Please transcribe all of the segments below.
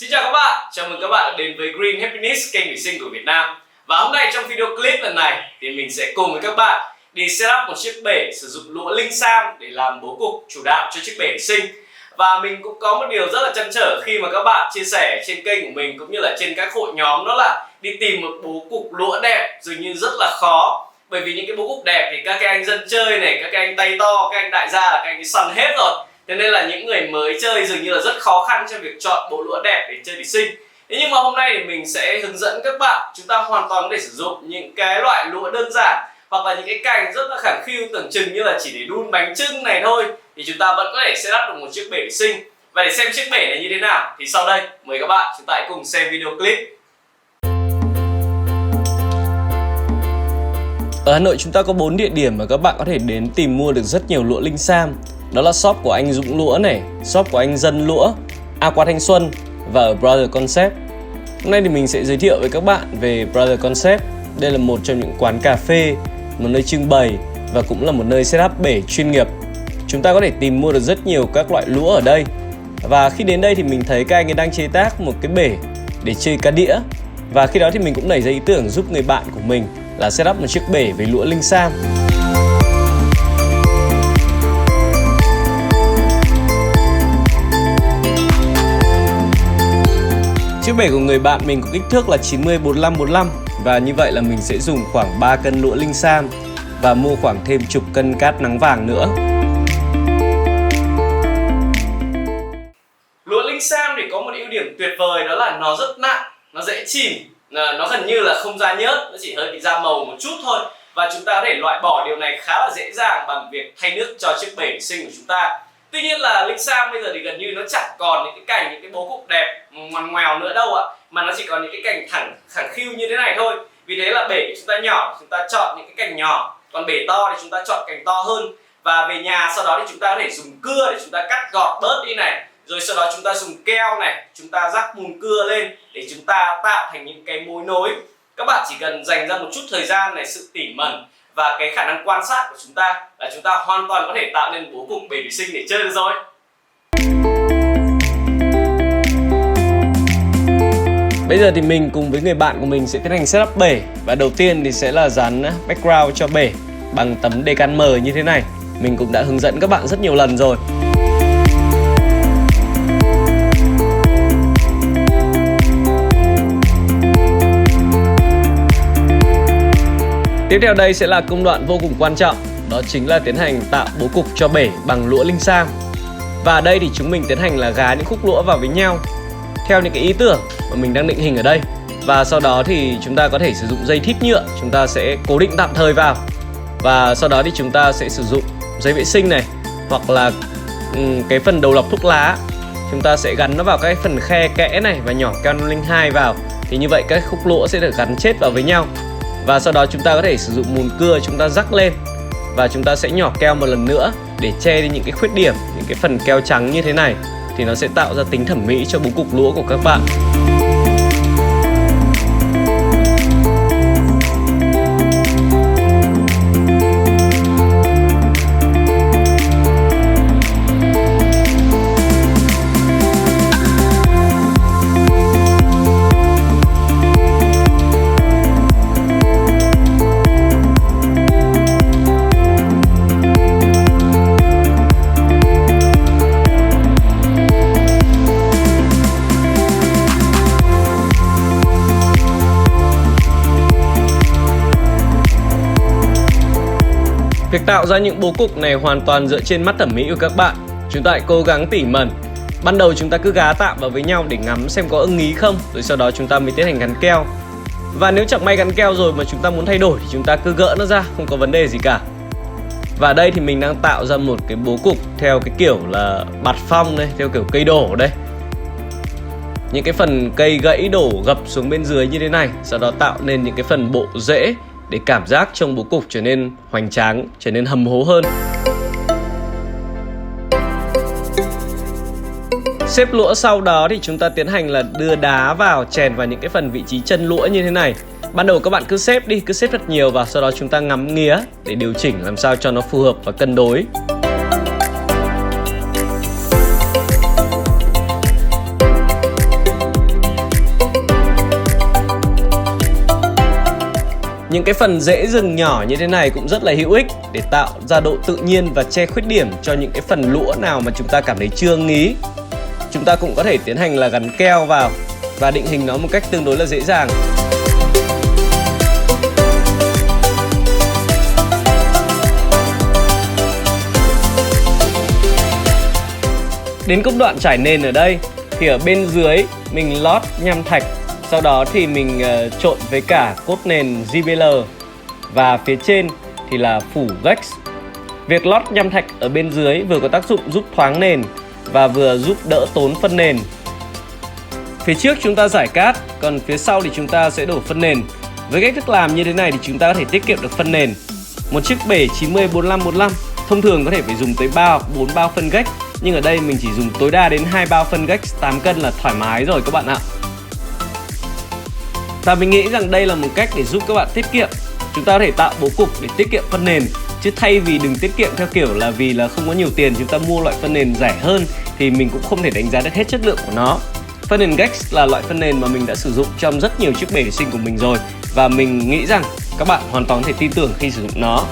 Xin chào các bạn, chào mừng các bạn đến với Green Happiness, kênh thủy sinh của Việt Nam. Và hôm nay trong video clip lần này thì mình sẽ cùng với các bạn đi setup một chiếc bể sử dụng lũa Linh Sam để làm bố cục chủ đạo cho chiếc bể thủy sinh. Và mình cũng có một điều rất là trăn trở khi mà các bạn chia sẻ trên kênh của mình cũng như là trên các hội nhóm, đó là đi tìm một bố cục lũa đẹp dường như rất là khó. Bởi vì những cái bố cục đẹp thì các anh dân chơi này, các anh tay to, các anh đại gia là các anh săn hết rồi. Thế nên là những người mới chơi dường như là rất khó khăn trong việc chọn bộ lũa đẹp để chơi thủy sinh. Thế nhưng mà hôm nay thì mình sẽ hướng dẫn các bạn chúng ta hoàn toàn có thể sử dụng những cái loại lũa đơn giản hoặc là những cái cành rất là khẳng khiu tưởng chừng như là chỉ để đun bánh chưng này thôi, thì chúng ta vẫn có thể setup được một chiếc bể thủy sinh. Và để xem chiếc bể này như thế nào thì sau đây mời các bạn chúng ta hãy cùng xem video clip. Ở Hà Nội chúng ta có 4 địa điểm mà các bạn có thể đến tìm mua được rất nhiều lũa Linh Sam. Đó là shop của anh Dũng Lũa này, shop của anh Dân Lũa, Aqua Thanh Xuân và ở Brother Concept. Hôm nay thì mình sẽ giới thiệu với các bạn về Brother Concept. Đây là một trong những quán cà phê, một nơi trưng bày và cũng là một nơi setup bể chuyên nghiệp. Chúng ta có thể tìm mua được rất nhiều các loại lũa ở đây. Và khi đến đây thì mình thấy các anh ấy đang chế tác một cái bể để chơi cá đĩa. Và khi đó thì mình cũng nảy ra ý tưởng giúp người bạn của mình là setup một chiếc bể với lũa Linh Sam. Chiếc bể của người bạn mình có kích thước là 90-45-45 và như vậy là mình sẽ dùng khoảng 3 cân lũa Linh Sam và mua khoảng thêm chục cân cát nắng vàng nữa. Lũa Linh Sam thì có một ưu điểm tuyệt vời, đó là nó rất nặng, nó dễ chìm, nó gần như là không ra nhớt, nó chỉ hơi bị ra màu một chút thôi. Và chúng ta có thể loại bỏ điều này khá là dễ dàng bằng việc thay nước cho chiếc bể thủy sinh của chúng ta. Tuy nhiên là Linh Sam bây giờ thì gần như nó chẳng còn những cái cành, những cái bố cục đẹp ngoằn ngoèo nữa đâu ạ, mà nó chỉ còn những cái cành thẳng khẳng khiu như thế này thôi. Vì thế là bể của chúng ta nhỏ, chúng ta chọn những cái cành nhỏ, còn bể to thì chúng ta chọn cành to hơn. Và về nhà sau đó thì chúng ta có thể dùng cưa để chúng ta cắt gọt bớt đi này, rồi sau đó chúng ta dùng keo này, chúng ta rắc mùn cưa lên để chúng ta tạo thành những cái mối nối. Các bạn chỉ cần dành ra một chút thời gian này, sự tỉ mẩn và cái khả năng quan sát của chúng ta là chúng ta hoàn toàn có thể tạo nên bố cục bể thủy sinh để chơi được rồi. Bây giờ thì mình cùng với người bạn của mình sẽ tiến hành setup bể. Và đầu tiên thì sẽ là dán background cho bể bằng tấm decan mờ như thế này. Mình cũng đã hướng dẫn các bạn rất nhiều lần rồi. Tiếp theo đây sẽ là công đoạn vô cùng quan trọng, đó chính là tiến hành tạo bố cục cho bể bằng lũa Linh Sam. Và ở đây thì chúng mình tiến hành là gá những khúc lũa vào với nhau theo những cái ý tưởng mà mình đang định hình ở đây. Và sau đó thì chúng ta có thể sử dụng dây thít nhựa, chúng ta sẽ cố định tạm thời vào. Và sau đó thì chúng ta sẽ sử dụng giấy vệ sinh này, hoặc là cái phần đầu lọc thuốc lá, chúng ta sẽ gắn nó vào cái phần khe kẽ này và nhỏ keo 502 vào. Thì như vậy các khúc lũa sẽ được gắn chết vào với nhau. Và sau đó chúng ta có thể sử dụng mùn cưa, chúng ta rắc lên và chúng ta sẽ nhỏ keo một lần nữa để che đi những cái khuyết điểm, những cái phần keo trắng như thế này, thì nó sẽ tạo ra tính thẩm mỹ cho bố cục lũa của các bạn. Việc tạo ra những bố cục này hoàn toàn dựa trên mắt thẩm mỹ của các bạn. Chúng ta hãy cố gắng tỉ mẩn. Ban đầu chúng ta cứ gá tạm vào với nhau để ngắm xem có ưng ý không, rồi sau đó chúng ta mới tiến hành gắn keo. Và nếu chẳng may gắn keo rồi mà chúng ta muốn thay đổi thì chúng ta cứ gỡ nó ra, không có vấn đề gì cả. Và đây thì mình đang tạo ra một cái bố cục theo cái kiểu là bạt phong đây, theo kiểu cây đổ đây. Những cái phần cây gãy đổ gập xuống bên dưới như thế này, sau đó tạo nên những cái phần bộ rễ để cảm giác trong bố cục trở nên hoành tráng, trở nên hầm hố hơn. Xếp lũa sau đó thì chúng ta tiến hành là đưa đá vào, chèn vào những cái phần vị trí chân lũa như thế này. Ban đầu các bạn cứ xếp đi, cứ xếp thật nhiều vào, sau đó chúng ta ngắm nghía để điều chỉnh làm sao cho nó phù hợp và cân đối. Những cái phần rễ rừng nhỏ như thế này cũng rất là hữu ích để tạo ra độ tự nhiên và che khuyết điểm cho những cái phần lũa nào mà chúng ta cảm thấy chưa ưng ý. Chúng ta cũng có thể tiến hành là gắn keo vào và định hình nó một cách tương đối là dễ dàng. Đến công đoạn trải nền ở đây thì ở bên dưới mình lót nham thạch, sau đó thì mình trộn với cả cốt nền JBL và phía trên thì là phủ Gex. Việc lót nham thạch ở bên dưới vừa có tác dụng giúp thoáng nền và vừa giúp đỡ tốn phân nền. Phía trước chúng ta rải cát, còn phía sau thì chúng ta sẽ đổ phân nền. Với cách thức làm như thế này thì chúng ta có thể tiết kiệm được phân nền. Một chiếc bể 90-45-45 thông thường có thể phải dùng tới 3 hoặc 4 bao phân Gex, nhưng ở đây mình chỉ dùng tối đa đến 2 bao phân Gex 8 cân là thoải mái rồi các bạn ạ. Và mình nghĩ rằng đây là một cách để giúp các bạn tiết kiệm. Chúng ta có thể tạo bố cục để tiết kiệm phân nền, chứ thay vì đừng tiết kiệm theo kiểu là vì là không có nhiều tiền chúng ta mua loại phân nền rẻ hơn thì mình cũng không thể đánh giá được hết chất lượng của nó. Phân nền Gex là loại phân nền mà mình đã sử dụng trong rất nhiều chiếc bể thủy sinh của mình rồi, và mình nghĩ rằng các bạn hoàn toàn có thể tin tưởng khi sử dụng nó.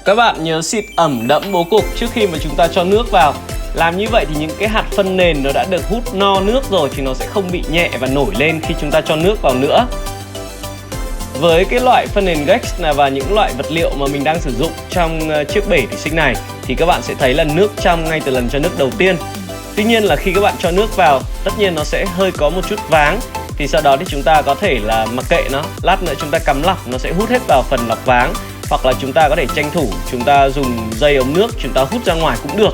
Các bạn nhớ xịt ẩm đẫm bố cục trước khi mà chúng ta cho nước vào. Làm như vậy thì những cái hạt phân nền nó đã được hút no nước rồi thì nó sẽ không bị nhẹ và nổi lên khi chúng ta cho nước vào nữa. Với cái loại phân nền Gex và những loại vật liệu mà mình đang sử dụng trong chiếc bể thủy sinh này thì các bạn sẽ thấy là nước trong ngay từ lần cho nước đầu tiên. Tuy nhiên là khi các bạn cho nước vào, tất nhiên nó sẽ hơi có một chút váng, thì sau đó thì chúng ta có thể là mặc kệ nó, lát nữa chúng ta cắm lọc nó sẽ hút hết vào phần lọc váng, hoặc là chúng ta có thể tranh thủ chúng ta dùng dây ống nước chúng ta hút ra ngoài cũng được.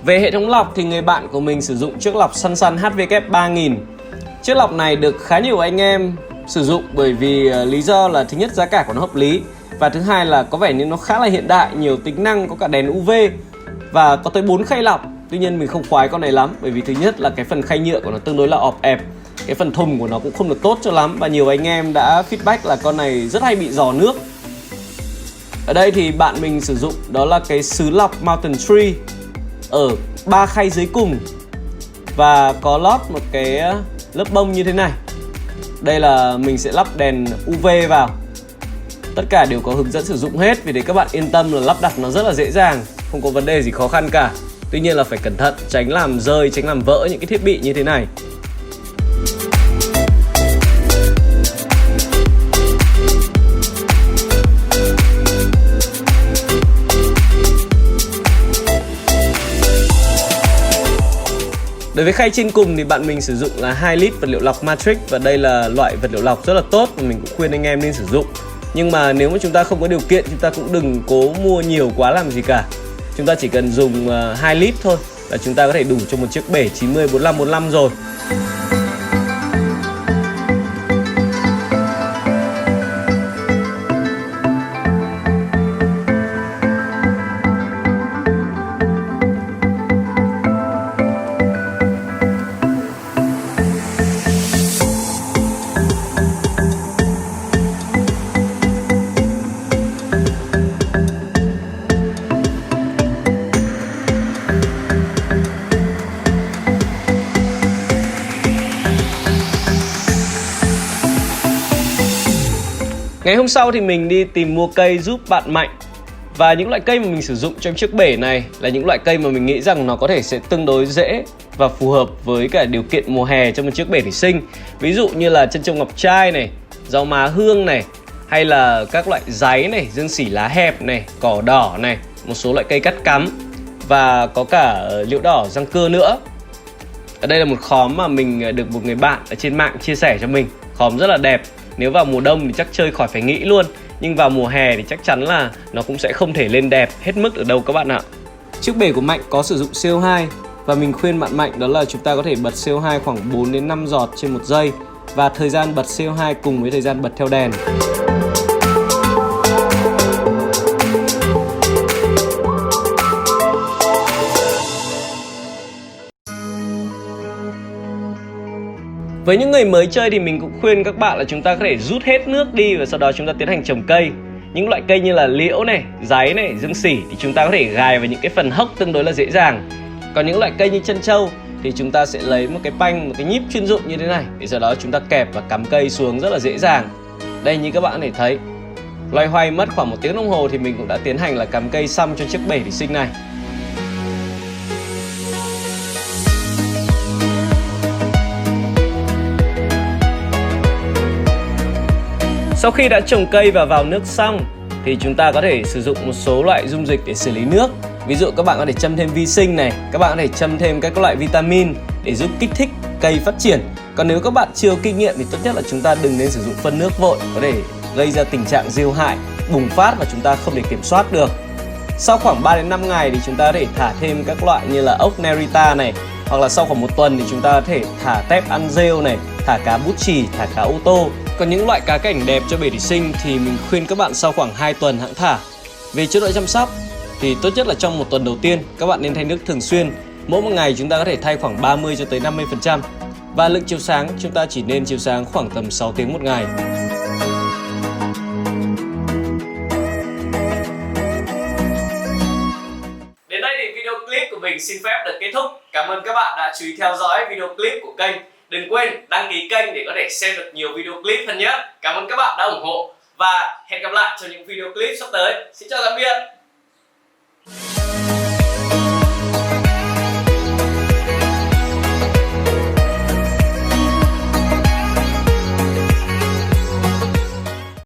Về hệ thống lọc thì người bạn của mình sử dụng chiếc lọc Sunsun HVK 3000. Chiếc lọc này được khá nhiều anh em sử dụng bởi vì lý do là thứ nhất giá cả của nó hợp lý, và thứ hai là có vẻ như nó khá là hiện đại, nhiều tính năng, có cả đèn UV và có tới 4 khay lọc. Tuy nhiên mình không khoái con này lắm bởi vì thứ nhất là cái phần khay nhựa của nó tương đối là ọp ẹp, cái phần thùng của nó cũng không được tốt cho lắm, và nhiều anh em đã feedback là con này rất hay bị rò nước. Ở đây thì bạn mình sử dụng đó là cái sứ lọc Mountain Tree ở 3 khay dưới cùng và có lót một cái lớp bông như thế này. Đây là mình sẽ lắp đèn UV vào. Tất cả đều có hướng dẫn sử dụng hết, vì thế các bạn yên tâm là lắp đặt nó rất là dễ dàng, không có vấn đề gì khó khăn cả. Tuy nhiên là phải cẩn thận, tránh làm rơi, tránh làm vỡ những cái thiết bị như thế này. Đối với khay trên cùng thì bạn mình sử dụng là 2 lít vật liệu lọc Matrix, và đây là loại vật liệu lọc rất là tốt và mình cũng khuyên anh em nên sử dụng. Nhưng mà nếu mà chúng ta không có điều kiện, chúng ta cũng đừng cố mua nhiều quá làm gì cả. Chúng ta chỉ cần dùng 2 lít thôi là chúng ta có thể đủ cho một chiếc bể 90-45-45 rồi. Ngày hôm sau thì mình đi tìm mua cây giúp bạn Mạnh. Và những loại cây mà mình sử dụng trong chiếc bể này là những loại cây mà mình nghĩ rằng nó có thể sẽ tương đối dễ và phù hợp với cả điều kiện mùa hè trong một chiếc bể thủy sinh. Ví dụ như là chân trâu ngọc trai này, rau má hương này, hay là các loại giấy này, dương sỉ lá hẹp này, cỏ đỏ này, một số loại cây cắt cắm và có cả liễu đỏ răng cưa nữa. Ở đây là một khóm mà mình được một người bạn ở trên mạng chia sẻ cho mình. Khóm rất là đẹp. Nếu vào mùa đông thì chắc chơi khỏi phải nghĩ luôn. Nhưng vào mùa hè thì chắc chắn là nó cũng sẽ không thể lên đẹp hết mức ở đâu các bạn ạ. Chiếc bể của Mạnh có sử dụng CO2 và mình khuyên bạn Mạnh đó là chúng ta có thể bật CO2 khoảng 4 đến 5 giọt trên 1 giây và thời gian bật CO2 cùng với thời gian bật theo đèn. Với những người mới chơi thì mình cũng khuyên các bạn là chúng ta có thể rút hết nước đi và sau đó chúng ta tiến hành trồng cây. Những loại cây như là liễu này, giấy này, dương sỉ thì chúng ta có thể gài vào những cái phần hốc tương đối là dễ dàng. Còn những loại cây như chân trâu thì chúng ta sẽ lấy một cái panh, một cái nhíp chuyên dụng như thế này để sau đó chúng ta kẹp và cắm cây xuống rất là dễ dàng. Đây như các bạn có thể thấy, loay hoay mất khoảng 1 tiếng đồng hồ thì mình cũng đã tiến hành là cắm cây xong cho chiếc bể thủy sinh này. Sau khi đã trồng cây và vào nước xong thì chúng ta có thể sử dụng một số loại dung dịch để xử lý nước. Ví dụ các bạn có thể châm thêm vi sinh này, các bạn có thể châm thêm các loại vitamin để giúp kích thích cây phát triển. Còn nếu các bạn chưa có kinh nghiệm thì tốt nhất là chúng ta đừng nên sử dụng phân nước vội, có thể gây ra tình trạng diêu hại, bùng phát và chúng ta không thể kiểm soát được. Sau khoảng 3 đến 5 ngày thì chúng ta có thể thả thêm các loại như là ốc Nerita này, hoặc là sau khoảng 1 tuần thì chúng ta có thể thả tép ăn rêu này, thả cá bút chì, thả cá ô tô. Còn những loại cá cảnh đẹp cho bể thủy sinh thì mình khuyên các bạn sau khoảng 2 tuần hãng thả. Về chế độ chăm sóc thì tốt nhất là trong 1 tuần đầu tiên các bạn nên thay nước thường xuyên. Mỗi một ngày chúng ta có thể thay khoảng 30 cho tới 50%. Và lượng chiếu sáng chúng ta chỉ nên chiếu sáng khoảng tầm 6 tiếng một ngày. Đến đây thì video clip của mình xin phép được kết thúc. Cảm ơn các bạn đã chú ý theo dõi video clip của kênh. Đừng quên đăng ký kênh để có thể xem được nhiều video clip hơn nhé. Cảm ơn các bạn đã ủng hộ và hẹn gặp lại trong những video clip sắp tới. Xin chào tạm biệt.